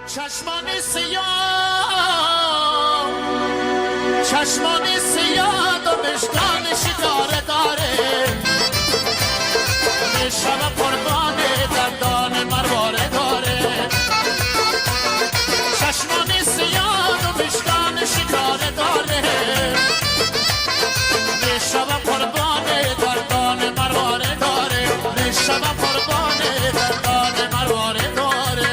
چشمان سیاه چشمان سیاه و مشکان شکاره داره شب قربان دندان مرواره داره چشمان سیاه و مشکان شکاره داره شب قربان دندان مرواره داره شب قربان دندان مرواره داره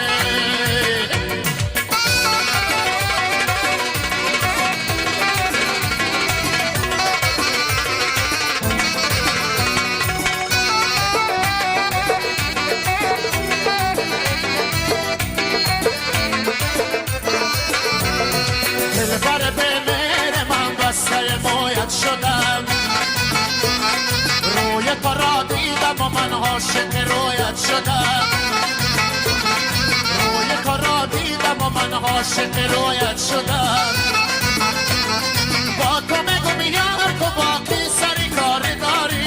دلبر به مهر من بسته مویت شدم روی تو را دیدم و من عاشق رویت شدم روی تو را دیدم و من عاشق رویت شدم با تو بگو یار تو باقی سری کار داری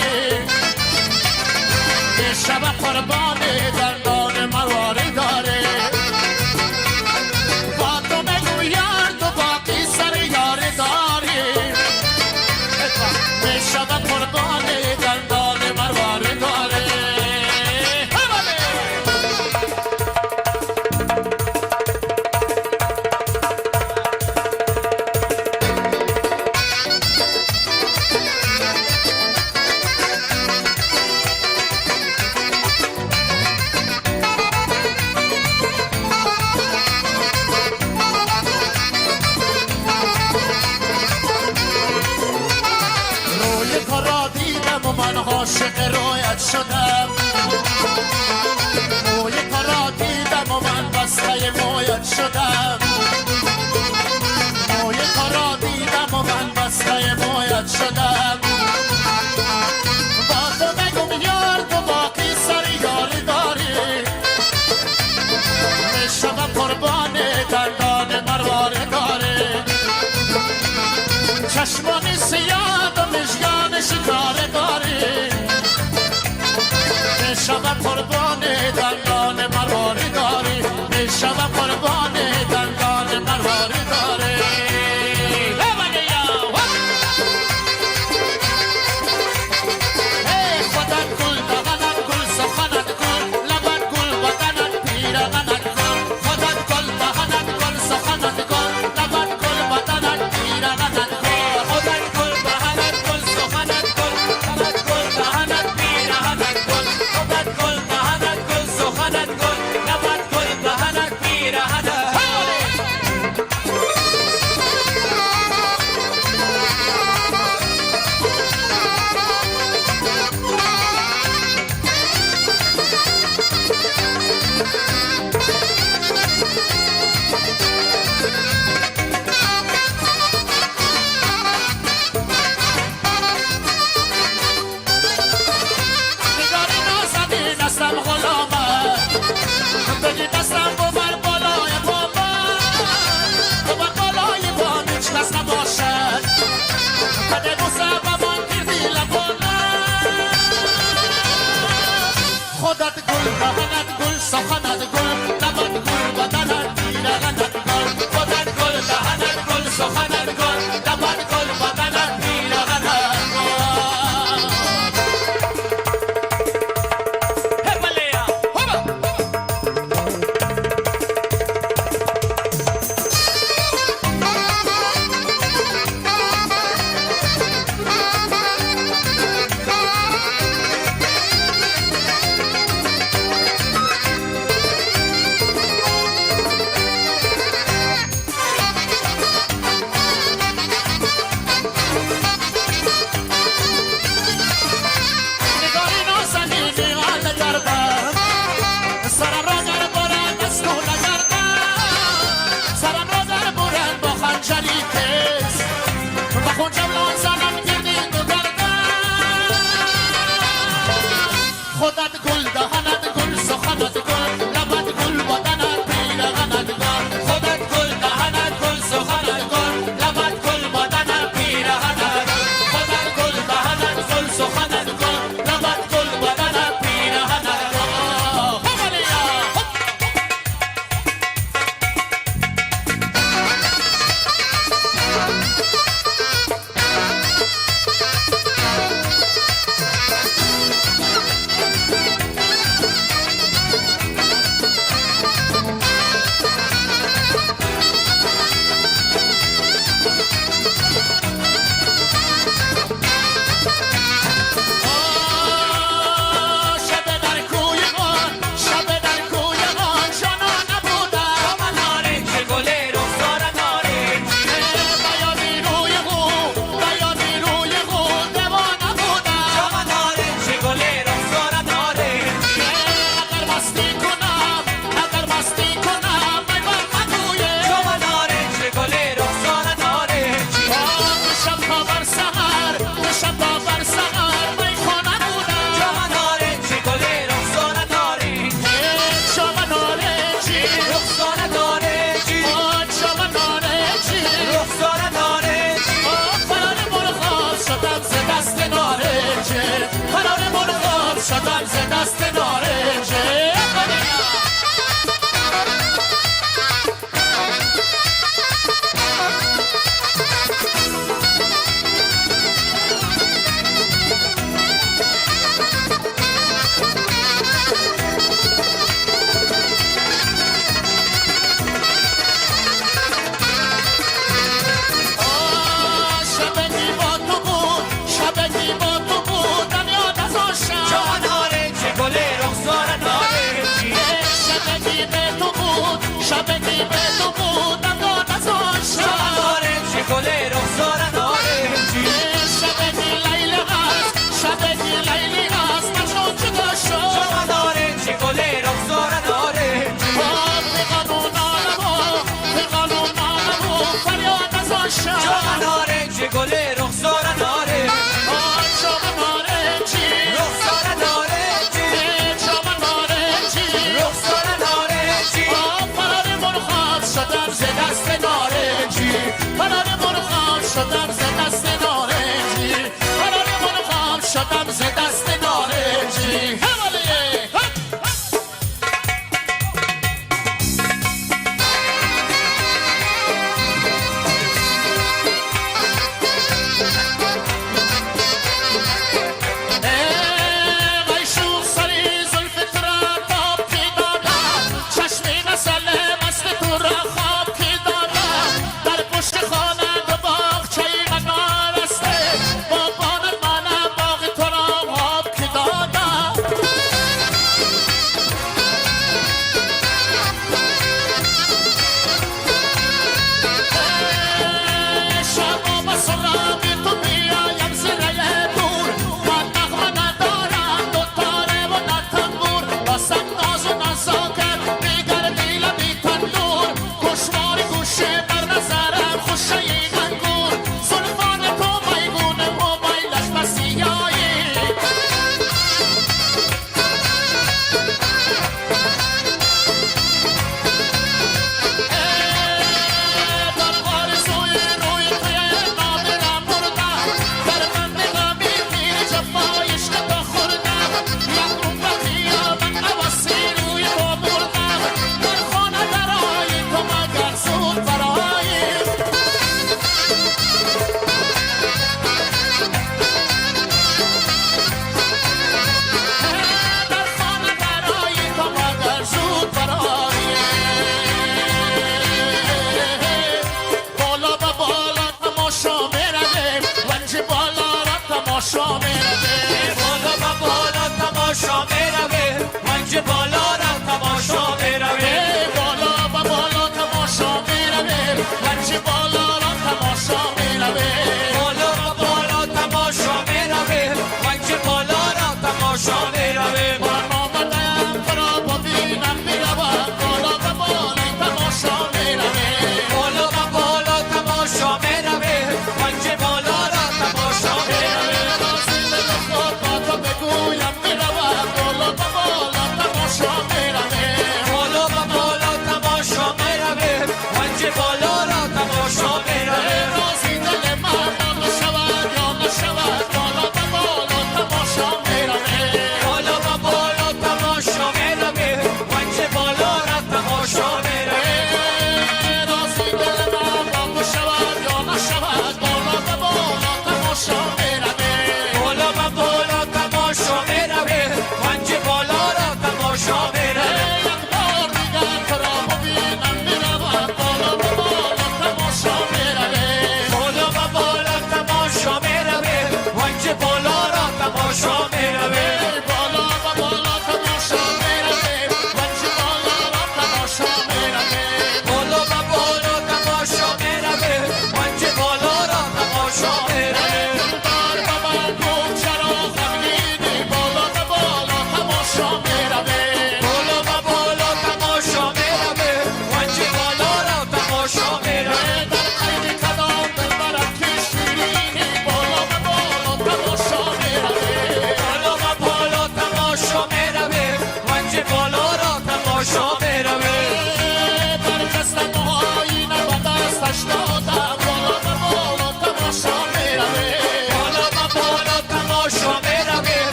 یه شب قربان دندان مرواره داره با تو بگو یار تو باقی سری یار داری یه شب قربان دندان مرواره داره روی تو را دیدم و من عاشق رویت شدم روی تو را دیدم و من بسته مویت شدم روی تو را دیدم و من بسته مویت شدم با تو بگم یار تو باقی سر یاری داری شب قربان دندان مرواره داره چشمان سیاه و مژگان شکاره داری شب قربان دندان مرواره داری شب قربان دندان مرواره داره خودت گل دهنت گل سخنت گل لبت گل بدنت پیرهنت گل خودت گل دهنت گل سخنت گل لبت گل بدنت پیرهنت گل خودت گل دهنت گل سخنت گل لبت گل دهنت پیرهنت گل خودت گل دهنت گل سخنت گل لبت گل دهنت پیرهنت دست نارنجی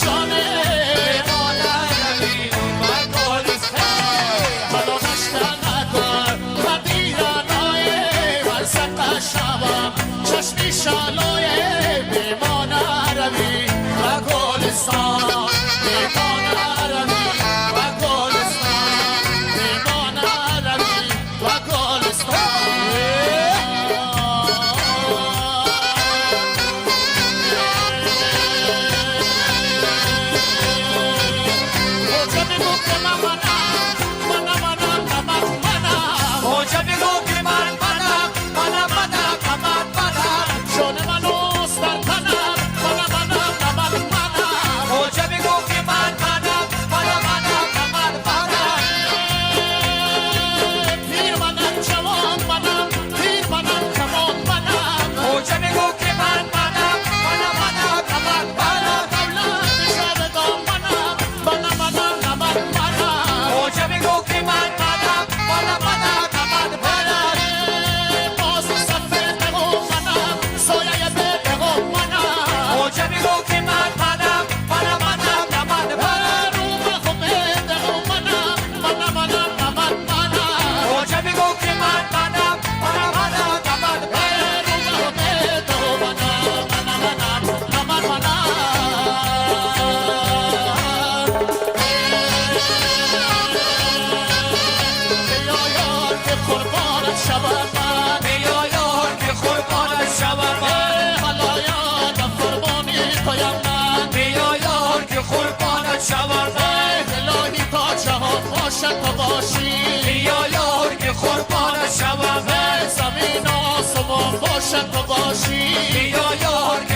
جانه حالا نشته نکن و دیرانای ورزق شبم چشمی شالای بیمانه روی و گلستان بیمانه روی و گلستان بیمانه روی و گلستان کجا میگو که من تو باشی بیا یار که قربانت شوم زمین آسمان باشد تو باشی بیا یار